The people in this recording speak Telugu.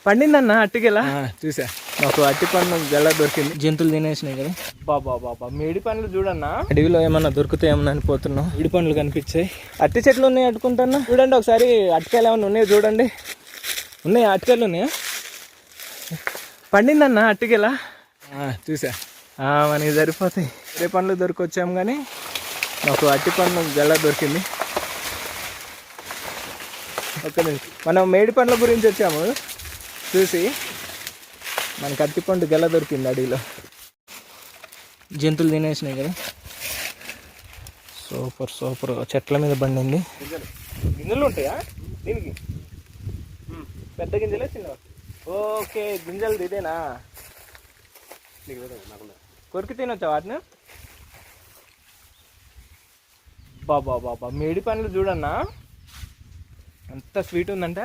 పండిందన్న అట్టికెలా చూసా. మాకు అట్టి పండు గెల దొరికింది. జంతువులు తినేసినాయి కదా. బాబా మేడి పండ్లు చూడన్నా, అడవిలో ఏమన్నా దొరుకుతాయేమన్నా అని పోతున్నాం. మేడి పండ్లు కనిపించాయి. అట్టి చెట్లు ఉన్నాయి అట్టుకుంటున్నా. చూడండి ఒకసారి అట్టికాయలు ఏమన్నా ఉన్నాయి చూడండి. ఉన్నాయా అట్టికాయలు ఉన్నాయా? పండిందన్న అట్టికెలా చూసా. మనకి సరిపోతాయి. వేరే పండ్లు దొరికొచ్చాము కానీ మాకు అట్టి పండు గెల దొరికింది. ఒక్క నిమిషం, మనం మేడి పండ్ల గురించి వచ్చాము చూసి. మనకి అట్టిపండు గెల దొరికింది అడవిలో. జంతువులు తినేసినాయి కదా. సూపర్ చెట్ల మీద బండింది. గింజలు ఉంటాయా దీనికి? పెద్ద గింజలే చిన్న? ఓకే, గింజలు ఇదేనా? కొరికి తినొచ్చా వాటిని? బాబా మేడి పండ్లు చూడన్నా ఎంత స్వీట్ ఉందంటే